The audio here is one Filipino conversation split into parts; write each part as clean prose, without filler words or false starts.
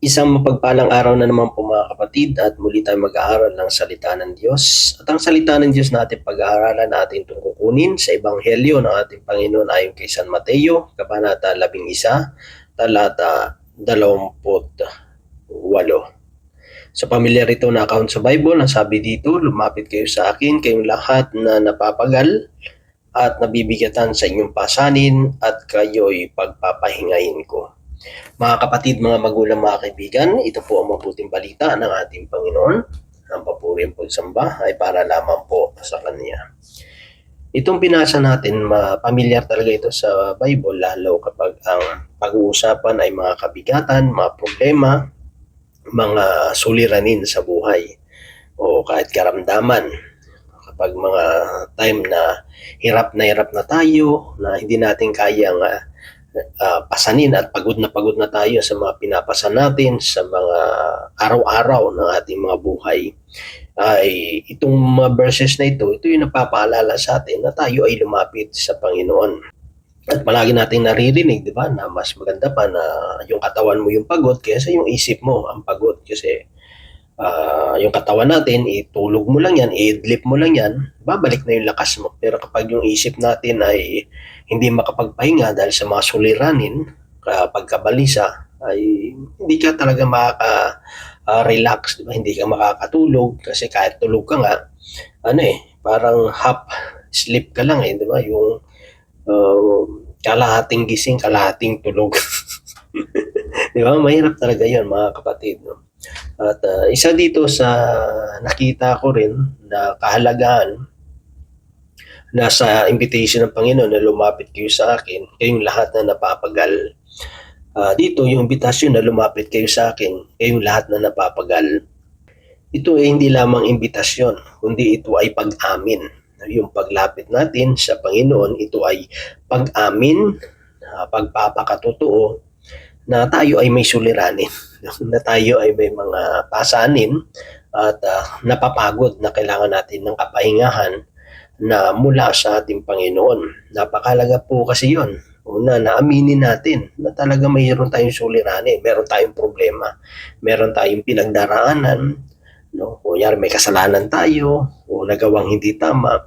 Isang mapagpalang araw na naman po mga kapatid at muli tayong mag-aaral ng salita ng Diyos. At ang salita ng Diyos natin pag-aaralan natin itong kukunin sa Ebanghelyo ng ating Panginoon ayon kay San Mateo, Kabanata 11, talata 28. Sa pamilyar ito na account sa Bible, ang sabi dito, lumapit kayo sa akin, kayong lahat na napapagal at nabibigatan sa inyong pasanin at kayo'y pagpapahingain ko. Mga kapatid, mga magulang, mga kaibigan, ito po ang mabuting balita ng ating Panginoon. Ang papuri at pagsamba ay para lamang po sa Kanya. Itong pinasa natin, pamilyar talaga ito sa Bible, lalo kapag ang pag-uusapan ay mga kabigatan, mga problema, mga suliranin sa buhay o kahit karamdaman. Kapag mga time na hirap na tayo, na hindi natin kayang pasanin at pagod na tayo sa mga pinapasan natin sa mga araw-araw ng ating mga buhay, ay itong mga verses na ito yung napapaalala sa atin na tayo ay lumapit sa Panginoon. At palagi nating naririnig, di ba, na mas maganda pa na yung katawan mo yung pagod kaysa yung isip mo ang pagod. Kasi yung katawan natin, itulog mo lang yan, i-idlip mo lang yan, babalik na yung lakas mo. Pero kapag yung isip natin ay hindi makapagpahinga dahil sa mga suliranin, pagkabalisa, ay hindi ka talaga makaka-relax, diba? Hindi ka makakatulog kasi kahit tulog ka nga, parang half sleep ka lang di ba? Yung kalahating gising, kalahating tulog. Di ba? Mahirap talaga yun, mga kapatid, no? At isa dito sa nakita ko rin na kahalagahan nasa invitation ng Panginoon na lumapit kayo sa akin, kayong lahat na napapagal. Dito yung imbitasyon na lumapit kayo sa akin, kayong lahat na napapagal. Ito ay hindi lamang imbitasyon, kundi ito ay pag-amin. Yung paglapit natin sa Panginoon, ito ay pag-amin, pagpapakatotoo na tayo ay may suliranin, na tayo ay may mga pasanin at napapagod na kailangan natin ng kapahingahan na mula sa ating Panginoon. Napakalaga po kasi yon. Una, naaminin natin na talaga mayroon tayong suliranin, meron tayong problema, meron tayong pinagdaraanan, no? Kunyari may kasalanan tayo o nagawang hindi tama.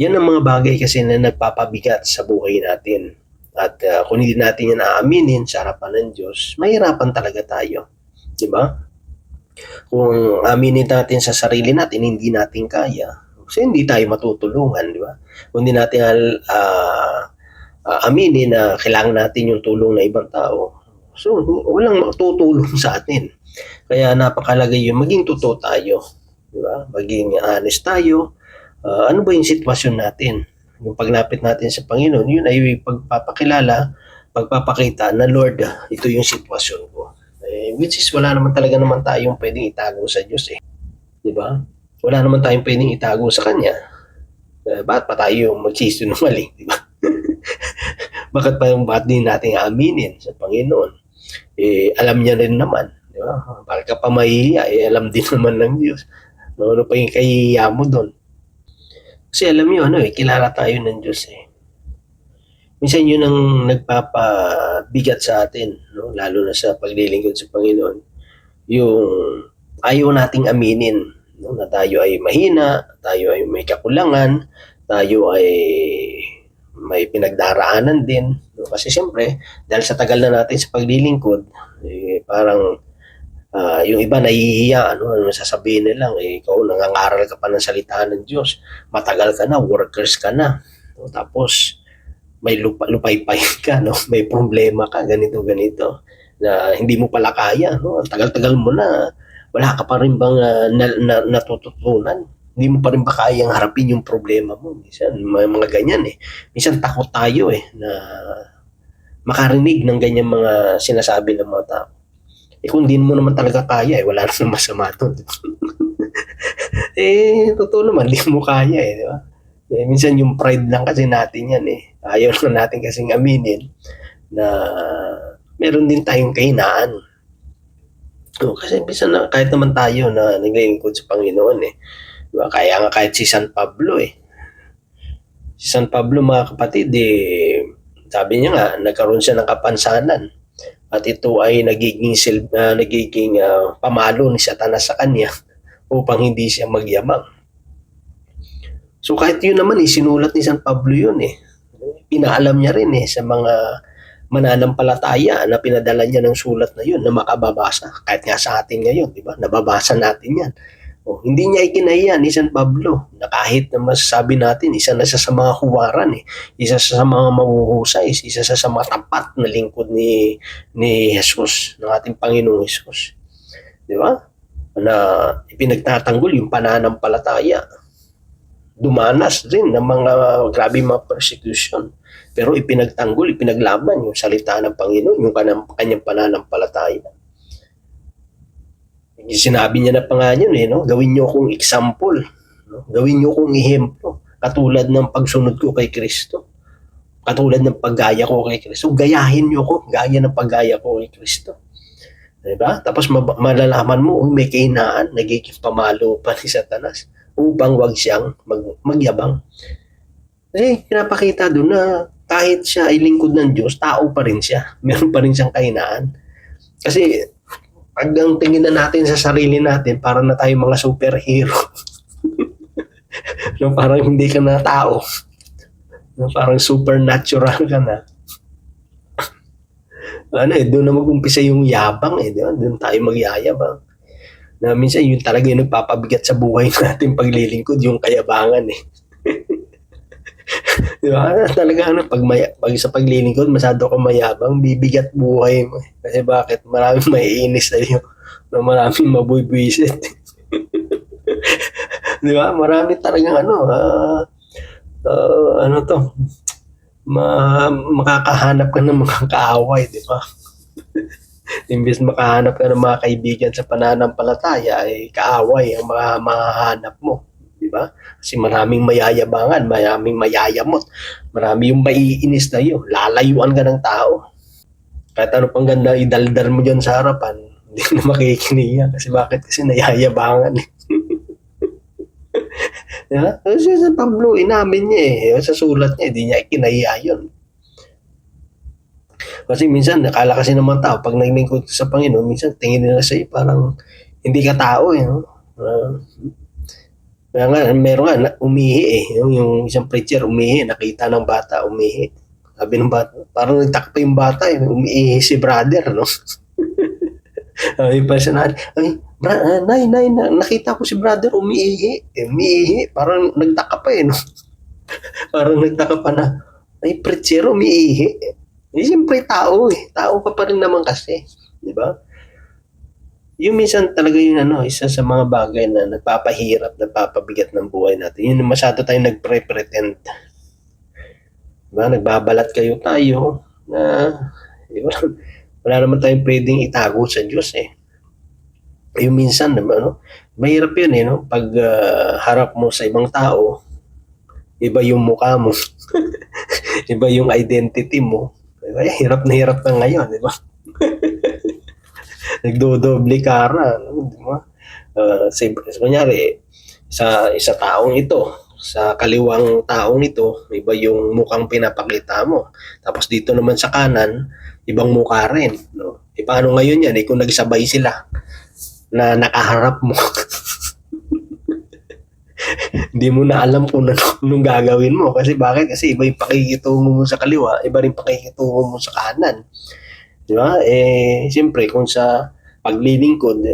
Yan ang mga bagay kasi na nagpapabigat sa buhay natin. At kung hindi natin yan aaminin sa harapan ng Diyos, mahirapan talaga tayo. Di ba? Kung aminin natin sa sarili natin, hindi natin kaya, kasi hindi tayo matutulungan, di ba? Kung hindi natin aminin na kailangan natin yung tulong ng ibang tao, so walang matutulong sa atin. Kaya napakalaga yun, maging totoo tayo, di ba? Maging honest tayo. Ano ba yung sitwasyon natin? Yung paglapit natin sa Panginoon, yun ay pagpapakita na Lord, ito yung sitwasyon ko. Which is wala naman talaga naman tayong pwedeng itago sa Diyos di ba? Wala naman tayong pwedeng itago sa Kanya. Bakit pa tayo magsisinungaling, di ba? Bakit din natin aaminin sa Panginoon? Alam niya rin naman, di ba? Bakit ka pa mahihiya, alam din naman ng Diyos. Ano pa yung kahihiya mo doon? Kasi alam niyo, kilala tayo ng Diyos Minsan yun ang nagpapabigat sa atin, no? Lalo na sa paglilingkod sa Panginoon. Yung ayaw nating aminin, no? Na tayo ay mahina, tayo ay may kakulangan, tayo ay may pinagdaraanan din. No? Kasi siyempre, dahil sa tagal na natin sa paglilingkod, parang yung iba nahihiya, ano sasabihin nila, ikaw nangangaral ka pa ng salita ng Diyos, matagal ka na, workers ka na, no? Tapos may lupaypay ka, no? May problema ka, ganito, na hindi mo pala kaya, no? Tagal-tagal mo na, wala ka pa rin bang natututunan? Hindi mo pa rin ba kayang harapin yung problema mo? Minsan, mga ganyan Minsan takot tayo na makarinig ng ganyan mga sinasabi ng mga tao. Kung hindi mo naman talaga kaya, wala naman masama doon. Totoo naman, hindi mo kaya di ba? Minsan yung pride lang kasi natin yan Ayaw na natin kasing aminin na meron din tayong kahinaan. Kasi minsan kahit naman tayo na naglilingkod sa Panginoon diba? Kaya nga kahit si San Pablo Si San Pablo mga kapatid sabi niya nga, nagkaroon siya ng kapansanan. at ito ay nagiging pamalo ni Satanas sa kanya upang hindi siya magyabang. So kahit yun naman sinulat ni San Pablo yun pinaalam niya rin sa mga mananampalataya na pinadala niya ng sulat na yun na makababasa. Kahit nga sa atin ngayon, di ba? Nababasa natin yan. Hindi niya ikinahiya ni San Pablo na kahit na masasabi natin, isa na siya sa mga huwaran isa sa mga mahuhusay, isa sa matapat na lingkod ni Jesus, ng ating Panginoong Jesus. Di ba? Na ipinagtatanggol yung pananampalataya. Dumanas din ng mga grabe mga persecution. Pero ipinagtanggol, ipinaglaban yung salita ng Panginoon, yung kanyang pananampalataya. Sinabi niya na pa nga yun gawin niyo akong example, gawin niyo akong ehemplo, katulad ng pagsunod ko kay Kristo, katulad ng paggaya ko kay Kristo, gayahin niyo ako, gaya ng paggaya ko kay Kristo. Diba? Tapos malalaman mo, may kahinaan, nagiging pamalo pa ni Satanas upang wag siyang magyabang. Kasi pinapakita doon na kahit siya ay lingkod ng Diyos, tao pa rin siya. Meron pa rin siyang kahinaan. Kasi pag ang tingin na natin sa sarili natin, para na tayo mga superhero. Parang hindi ka na tao. Parang supernatural ka na. Doon na mag-umpisa yung yabang doon tayo magyayabang. Na minsan yun talaga yung nagpapabigat sa buhay natin paglilingkod, yung kayabangan Diba? Talaga pag sa paglilingkod, masyado ka mayabang, bibigat buhay mo. Kasi bakit? Maraming maiinis sa'yo. Maraming mabubwisit. Diba? Marami talagang makakahanap ka ng mga kaaway, diba? Imbes makahanap ka ng mga kaibigan sa pananampalataya, kaaway ang mahahanap mo. Diba? Kasi maraming mayayabangan, maraming mayayamot, marami yung maiinis na yun, lalayuan ka ng tao. Kahit ano pang ganda idaldal mo dyan sa harapan, hindi na makikinig yan. Kasi bakit? Kasi nayayabangan Diba? Kasi sa Pablo, inamin niya sa sulat niya, hindi niya ikinahiya yun. Kasi minsan, nakala kasi naman tao, pag naglingkod sa Panginoon, minsan tingin nila sa'yo parang hindi ka tao kaya nga, meron nga, umihi yung isang preacher umihi, nakita ng bata umihi. Sabi ng bata, parang nagtakpa yung bata umiihi si brother, no? Ay, pa siya nay, nakita ko si brother umiihi. Umiihi, parang nagtaka pa no? Parang nagtaka pa na, ay, preacher umiihi. Siyempre tao tao ka pa rin naman kasi, di ba? Yung minsan talaga yung isa sa mga bagay na nagpapahirap, nagpapabigat ng buhay natin. Yun masyado tayong nagpre-pretend. Diba? Nagbabalat tayo na wala naman tayong pwedeng itago sa Diyos Yung minsan naman, mahirap yun pag harap mo sa ibang tao, iba yung mukha mo, iba yung identity mo. Diba? Hirap na ngayon, di ba? Nagdodoble cara, di ba? Kunyari, sa taong ito, sa kaliwang taong ito, iba yung mukhang pinapakita mo. Tapos dito naman sa kanan, ibang mukha rin. No? Paano ngayon yan? Kung nagsabay sila na nakaharap mo, hindi mo na alam kung anong gagawin mo. Kasi bakit? Kasi iba yung pakikitungo mo sa kaliwa, iba rin pakikitungo mo sa kanan. Di ba? Siyempre, kung sa paglilingkod,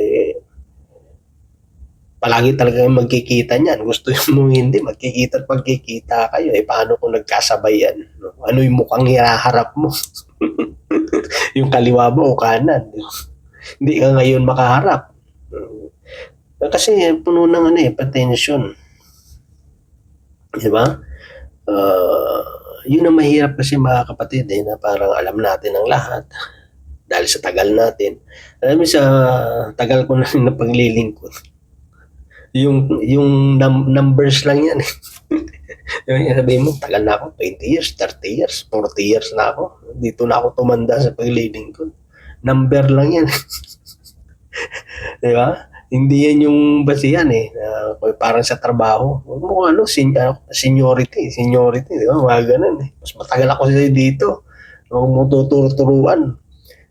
palagi talaga magkikita niyan. Gusto mo hindi, magkikita at magkikita kayo. Paano kung nagkasabay yan? No? Ano yung mukhang hinaharap mo? Yung kaliwa ba o kanan? Hindi ka ngayon makaharap. Kasi puno ng potential. Di ba? Yun ang mahirap kasi mga kapatid na parang alam natin ang lahat dahil sa tagal natin. Alam mo sa tagal ko na paglilingkod, yung numbers lang yan Yung sabihin mo, tagal na ako, 20 years, 30 years, 40 years na ako. Dito na ako tumanda sa paglilingkod. Number lang yan di ba? Hindi yan yung basihan parang sa trabaho. Huwag mo seniority, di ba? Mga ganun Mas matagal ako dito. Huwag mo tuturuan.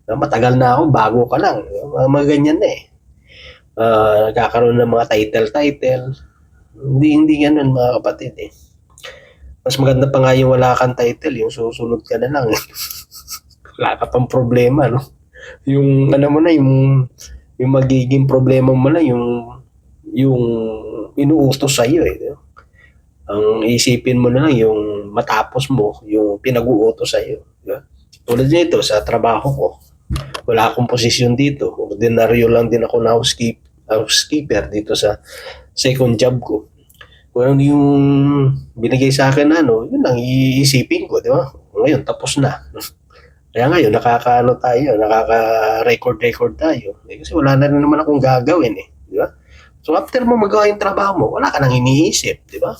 Matagal na ako, bago ka lang. Mga ganyan na eh. Nagkakaroon ng mga title. Hindi ganun mga kapatid eh. Mas maganda pa nga yung wala kang title, yung susunod ka na lang. Wala ka pang problema, no? Yung ano mo na, yung magiging problema mo na, yung inuutos sa'yo eh. Ang isipin mo na lang yung matapos mo, yung pinag-uutos sa'yo. Diba? Tulad nito, sa trabaho ko, wala akong posisyon dito. Ordinaryo lang din ako na housekeeper dito sa second job ko. Kung ano yung binigay sa akin yun lang iisipin ko, di ba? Ngayon, tapos na. Kaya ngayon, nakaka-record tayo. Kasi wala na rin naman akong gagawin eh, di ba? So after mo magawa yung trabaho mo, wala ka nang iniisip, di ba?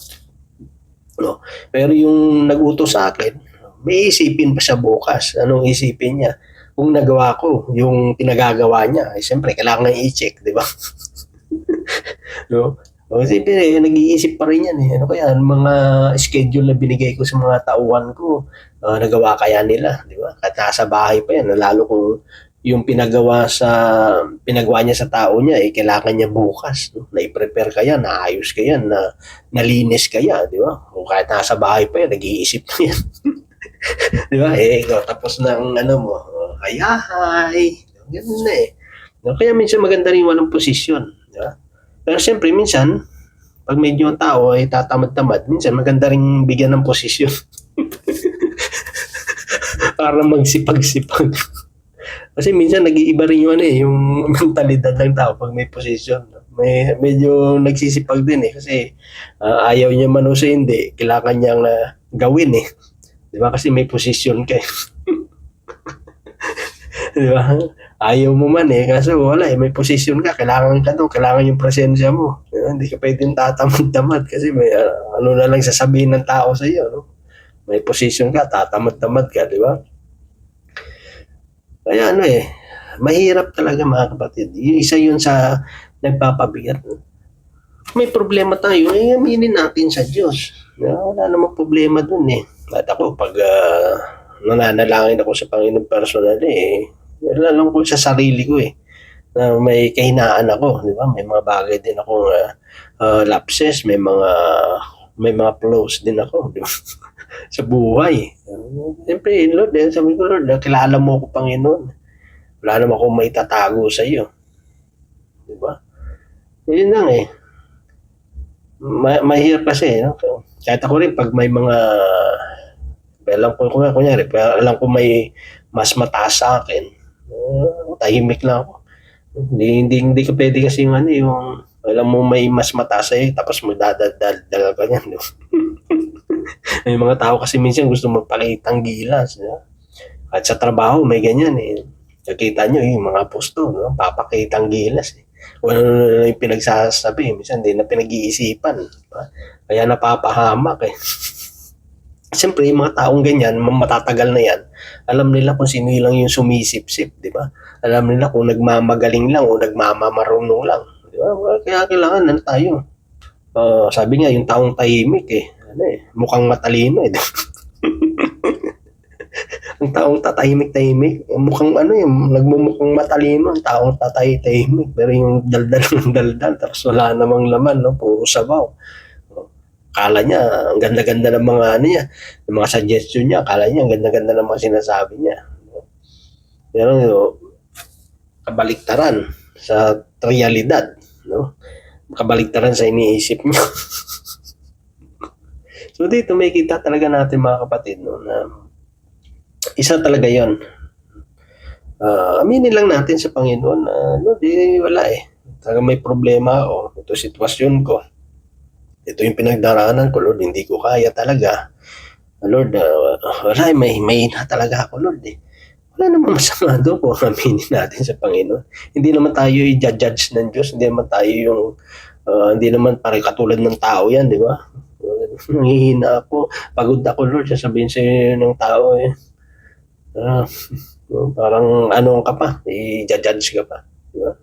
No? Pero yung nag-utos sa akin, may isipin pa siya bukas. Anong isipin niya? Kung nagawa ko, yung pinagagawa niya, siyempre, kailangan i-check, di ba? No? Kasi nag-iisip pa rin yan eh. Ano kaya, mga schedule na binigay ko sa mga tauhan ko, nagawa kaya nila, di ba? At nasa bahay pa yan, lalo kung yung pinagawa niya sa tao niya, kailangan niya bukas. No? Na-prepare kaya, naayos kaya, nalinis kaya, di ba? O kahit nasa bahay pa yan, nag-iisip pa yan. Di ba? Ikaw, tapos ng mo, hi. Ganun na eh. No? Kaya minsan maganda rin walang posisyon. Di ba? Pero siyempre, minsan, pag medyo ang tao ay tatamad-tamad, minsan maganda rin bigyan ng posisyon. Para magsipag-sipag. Kasi minsan nag-iiba rin yung mentalidad ng tao pag may posisyon. Medyo nagsisipag din eh. Kasi ayaw niya man o siya hindi, kailangan niyang gawin eh. Di ba? Kasi may posisyon ka eh. Di ba? Ayaw mo man eh, kaso wala eh, may posisyon ka, kailangan yung presensya mo. Hindi ka pwedeng tatamad-tamad kasi may ano na lang sasabihin ng tao sa iyo, no? May posisyon ka, tatamad-tamad ka, di ba? Kaya mahirap talaga mga kapatid. Yung isa yun sa nagpapabigat. May problema tayo, aminin natin sa Diyos. Wala namang problema dun eh. At ako, pag nananalangin ako sa Panginoon personal alam ko sa sarili ko na may kahinaan ako, di ba? May mga bagay din akong lapses, may mga flaws din ako, di ba? Sa buhay. Siyempre, Lord, sabi ko, Lord, kilala mo ako, Panginoon. Wala naman akong maitatago sa iyo. Di ba? Yun lang eh. Mahirap kasi, no? Kahit ako rin, pag may mga alam ko may mas mataas sa akin, tahimik lang ako. Hindi ka pwede kasi yung alam mo may mas mataas sa'yo, tapos magdadal ka niyan. No? May mga tao kasi minsan gusto magpakitang gilas. No? At sa trabaho, may ganyan eh. Nakita nyo yung mga posto, no? Papakitang gilas eh. Ano yung pinagsasabi, minsan hindi na pinag-iisipan. Diba? Kaya napapahamak eh. Siyempre, yung mga taong ganyan, matatagal na yan, alam nila kung sino lang yung sumisip-sip, di ba? Alam nila kung nagmamagaling lang o nagmamamarunong lang. Di ba? Kaya kailangan tayo. Sabi nga, yung taong tahimik mukhang matalino eh. Ang taong tatahimik-tahimik, mukhang nagmumukhang matalino, ang taong tatahimik, pero yung daldal, tapos wala namang laman, no? Puro sabaw. Akala niya, ang ganda-ganda ng mga ng mga suggestion niya, akala niya, ang ganda-ganda ng mga sinasabi niya. Pero kabaliktaran sa realidad, no? Kabaliktaran sa iniisip niya. So dito may kita talaga natin mga kapatid, no, na isa talaga yon. Aminin lang natin sa Panginoon na wala eh. Talaga may problema ako, ito sitwasyon ko. Ito yung pinagdaraanan ko, Lord, hindi ko kaya talaga. Lord, wala, may na talaga ako, Lord. Wala naman masama doon kung aminin natin sa Panginoon. Hindi naman tayo i-judge ng Diyos, hindi naman tayo hindi naman pare katulad ng tao yan, di ba? Nanghihina ako, pagod ako, Lord, sasabihin sa'yo ng tao parang ka pa, i-judge ka pa, di ba?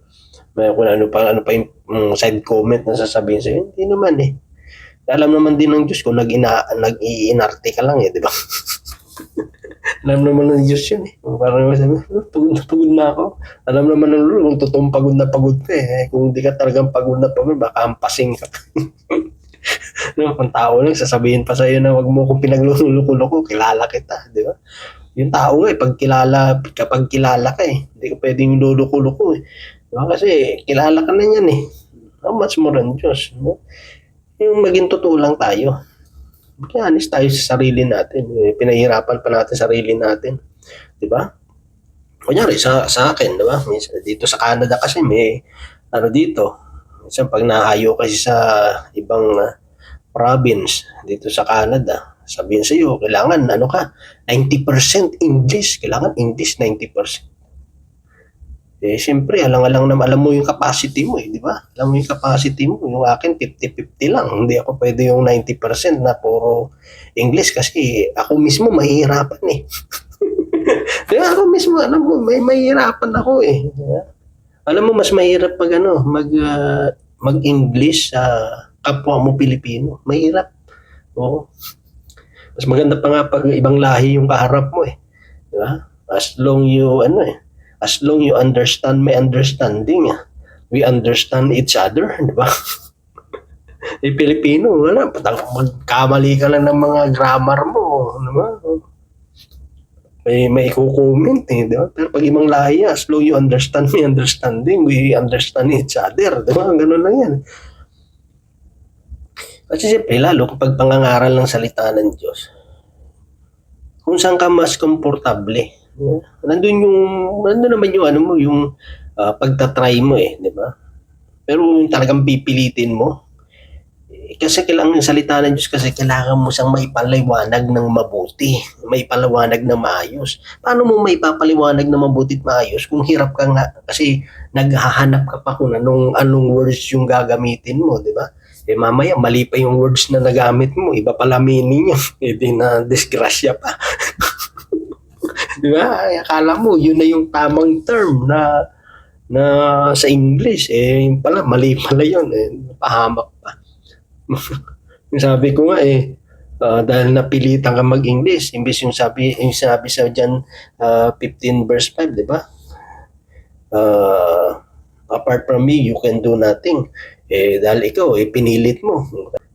May kung ano pa yung side comment na sasabihin sa'yo, hindi naman Alam naman din ng Diyos kung nag-iinarte ka lang di ba? Alam naman ng Diyos yun eh. Parang sabi, pagod na ako. Alam naman ng Lord kung totoong pagod ka eh. Kung hindi ka talagang pagod na pagod, baka ampasing ka. No, kung tao lang, sasabihin pa sa'yo na wag mo kong pinagluluko-loko, kilala kita, di ba? Yung tao nga eh, kapag kilala ka eh, hindi ka pwedeng luluko-loko eh. Diba? Kasi kilala ka na yan eh. How much more than Diyos? No? Yung maging totoo lang tayo. Kaya honest tayo sa sarili natin. Eh, pinahirapan pa natin sarili natin. Di ba? Kunyari, sa akin, di ba? Dito sa Canada kasi may, ano dito, minsan pag nahayo kasi sa ibang province dito sa Canada, sabihin sa iyo, kailangan, 90% English. Kailangan English 90%. Eh, siyempre, alang-alang naman, alam mo yung capacity mo eh, di ba? Alam mo yung capacity mo. Yung akin, 50-50 lang. Hindi ako pwede yung 90% na puro English kasi ako mismo mahihirapan eh. Kaya ako mismo, alam mo, may mahihirapan ako eh. Alam mo, mas mahirap mag-English sa kapwa mo Pilipino. Mahirap. Oo. Mas maganda pa nga pag ibang lahi yung kaharap mo eh. Di ba? As long you understand my understanding, we understand each other, di ba? Eh, Pilipino, wala, magkamali ka lang ng mga grammar mo, di ba? May iko-comment eh, di ba? Pero pag ibang lahi, as long you understand my understanding, we understand each other, di ba? Ganun lang yan. Kasi siyempre, lalo kapag pangangaral ng salita ng Diyos, kung saan ka mas komportable, nandun naman yung pagtatry mo eh, di ba? Pero yung talagang pipilitin mo, kasi kailangan yung salita ng Diyos kasi kailangan mo siyang maipaliwanag ng mabuti, maipaliwanag na maayos. Paano mo maipapaliwanag na mabuti at maayos kung hirap ka nga kasi naghahanap ka pa kung anong words yung gagamitin mo, di ba? Eh mamaya mali pa yung words na nagamit mo, iba pala meaning niya, eh di na disgrasya pa. Di ba? Ay, akala mo, yun na yung tamang term na sa English. Eh, yun pala, mali pala yun. Eh, pahamak pa. Yung sabi ko nga dahil napilitan ka mag-English, imbis yung sabi sa dyan, 15 verse 5, di ba? Apart from me, you can do nothing. Eh, dahil ikaw, pinilit mo.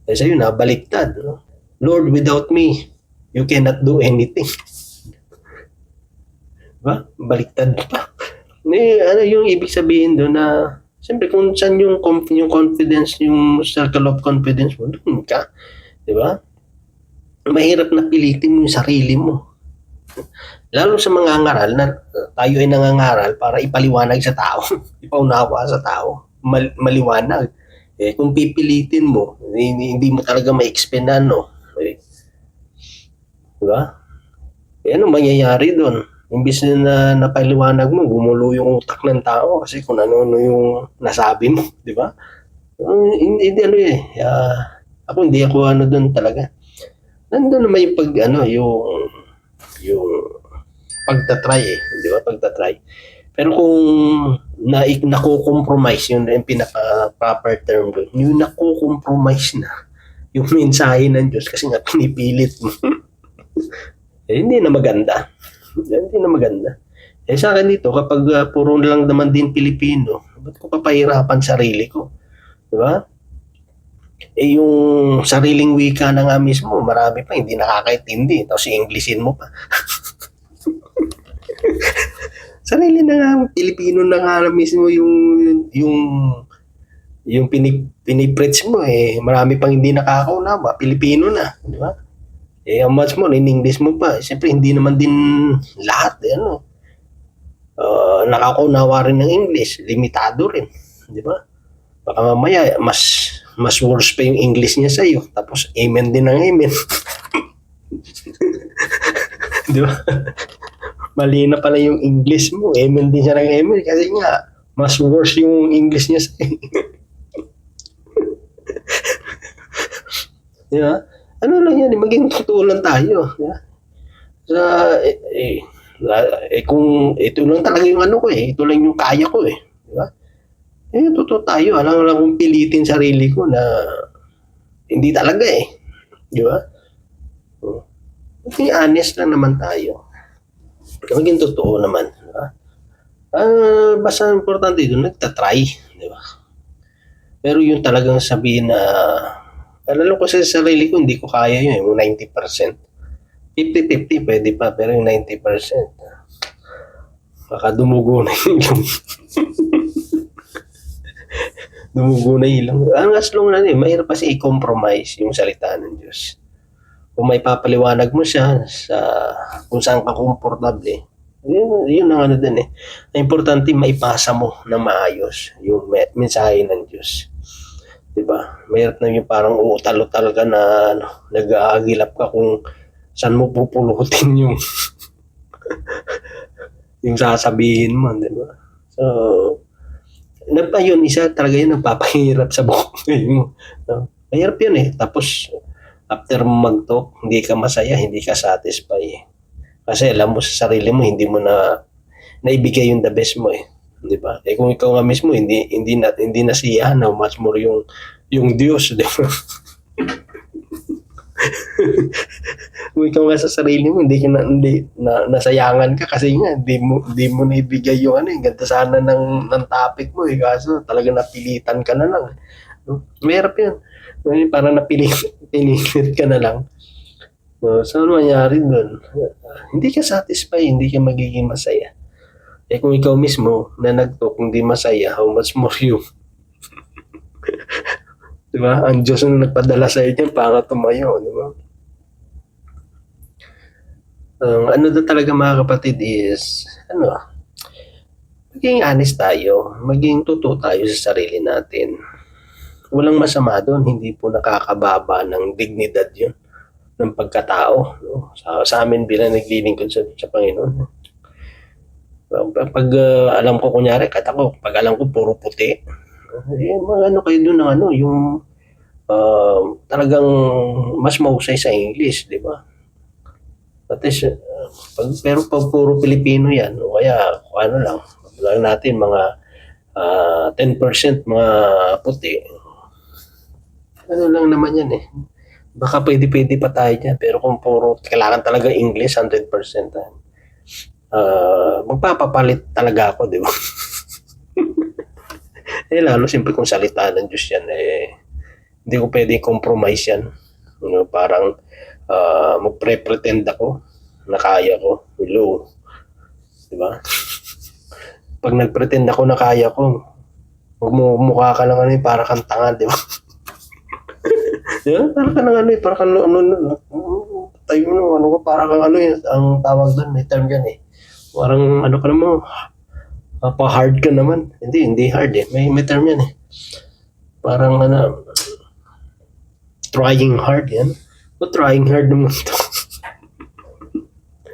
Eh, sa'yo, nabaliktad. No? Lord, without me, you cannot do anything. Diba? Baliktad pa. Ano yung ibig sabihin doon na siyempre kung saan yung confidence, yung circle of confidence mo, doon ka. Diba? Mahirap na pilitin mo yung sarili mo. Lalo sa mga ngaral na tayo ay nangangaral para ipaliwanag sa tao, ipaunawa sa tao, maliwanag. Eh, kung pipilitin mo, hindi mo talaga ma-explain na, no? Eh, diba? Eh, ano mangyayari doon? Imbis na napaliwanag mo, gumulo yung utak ng tao kasi kung ano yung nasabi mo, di ba? Hindi ako hindi ako doon talaga. Nandun naman yung yung pagtatry eh, di ba? Pagtatry. Pero kung nako-compromise, yun yung pinaka-proper term doon, yung nako-compromise na yung mensahe ng Diyos kasi nga pinipilit mo. Eh, hindi na maganda. Hindi na maganda. Eh sa akin dito, kapag puro lang naman din Pilipino, ba't ko papahirapan sarili ko? Di ba? Eh yung sariling wika na nga mismo, marami pa hindi nakakaintindi. Tapos i-Englishin mo pa. Sarili na nga, Pilipino na nga mismo yung pinipreach mo eh. Marami pang hindi nakakaunawa, Pilipino na. Di ba? Eh, how much more, in English mo pa. Siyempre, hindi naman din lahat, nakakaunawa rin ng English. Limitado rin. Di ba? Baka mamaya, mas worse pa yung English niya sa'yo. Tapos, amen din ng amen. Di ba? Mali na pala yung English mo. Amen din siya ng amen. Kasi nga, mas worse yung English niya sa'yo. Di ba? Ano lang yan, maging totoo lang tayo. Kung ito lang talaga yung ito lang yung kaya ko eh. Di ba? Eh, totoo tayo. Alam kong pilitin sarili ko na hindi talaga eh. Di ba? maging honest lang naman tayo. Maging totoo naman. Diba? Basta importante doon, nagtatry. Di ba? Pero yung talagang sabihin na, alam ko sa sarili ko, hindi ko kaya yun, yung 90%. 50-50 pwede pa, pero yung 90%, baka dumugo na yung dumugo na ilong. Ang aslong na mahirap kasi i-compromise yung salita ng Diyos. Kung may papaliwanag mo siya sa kung saan ka komportable, yun ang ano din eh. Ang importante maipasa mo na maayos yung mensahe ng Diyos. Diba? Mahirap na yung parang uutal-utal ka na nag-aagilap ka kung saan mo pupulutin yung yung sasabihin mo, diba? So, yun, isa talaga yun nagpapahirap sa buhay mo. No? Mahirap yun eh. Tapos, after mo mag-talk, hindi ka masaya, hindi ka satisfy. Kasi alam mo sa sarili mo, hindi mo na naibigay yung the best mo eh. Di ba? Eh kung ikaw nga mismo hindi nasiyahan, how much more yung Diyos, di ba? Kung ikaw nga sa sarili mo, hindi nasayangan ka kasi nga hindi mo naibigay yung ano, yung ganda sana ng topic mo eh, kaso talaga napilitan ka na lang. No? Mahirap yan. Parang pinilit ka na lang. So ano mangyari doon? Hindi ka satisfy, hindi ka magiging masaya. Eh kung ikaw mismo na nag-talk hindi masaya, how much more you? Diba? Ang Diyos na nagpadala sa inyo para tumayo, diba? Ano na talaga mga kapatid is, maging honest tayo, maging totoo tayo sa sarili natin. Walang masama doon, hindi po nakakababa ng dignidad yun, ng pagkatao. No? Sa amin bilang naglilingkod sa Panginoon. Pag alam ko kunyari, pag alam ko puro puti, ano kayo doon ng yung talagang mas mahusay sa English, di ba? At least, pero pag puro Pilipino yan, o kaya lang natin mga 10% mga puti, ano lang naman yan eh. Baka pwede pa tayo dyan, pero kung puro kailangan talaga English 100%, magpapapalit talaga ako, di ba? Lalo siyempre kung salita ng Diyos yan, hindi ko pwedeng compromise yan. Parang magpre-pretend ako na kaya ko. Hello. Di ba? Pag nagpretend ako na kaya ko, mukha ka lang para kang tanga, di ba? Diba? Para ka lang para kang tayo mo, para kang ang tawag doon, may term yan eh. Parang ka naman, pa-hard ka naman. Hindi hard eh. May term yan eh. Parang trying hard yan. Trying hard naman to.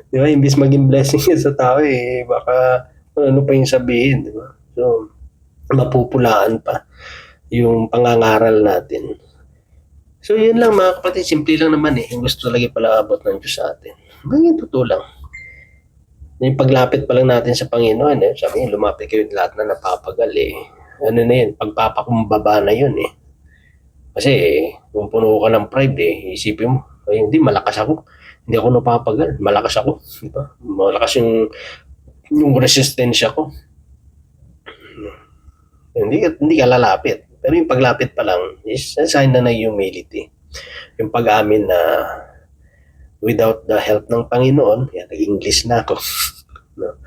Di ba? Imbis maging blessing sa tao eh, baka ano pa yung sabihin, di ba? So, mapupulaan pa yung pangangaral natin. So, yun lang mga kapatid. Simple lang naman eh. Yung gusto talaga pala abot ng Diyos sa atin. Maging totoo lang. Yung paglapit pa lang natin sa Panginoon, sabi niya, lumapit kayo lahat na napapagal eh. Ano na yun, pagpapakumbaba na yun eh. Kasi kung puno ka ng pride isipin mo, hindi, malakas ako. Hindi ako napapagal, malakas ako. Diba? Malakas yung resistensya ko. Hindi ka lalapit. Pero yung paglapit pa lang is a sign na humility. Yung pag-amin na without the help ng Panginoon, nag-English na ako. No?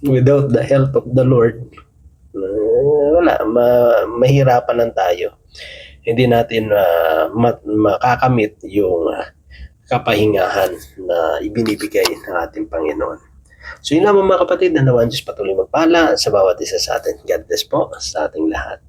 Without the help of the Lord, wala, mahirapan lang tayo. Hindi natin makakamit yung kapahingahan na ibinibigay ng ating Panginoon. So yun lang mga kapatid, na naman Diyos patuloy magpala sa bawat isa sa atin. God bless po sa ating lahat.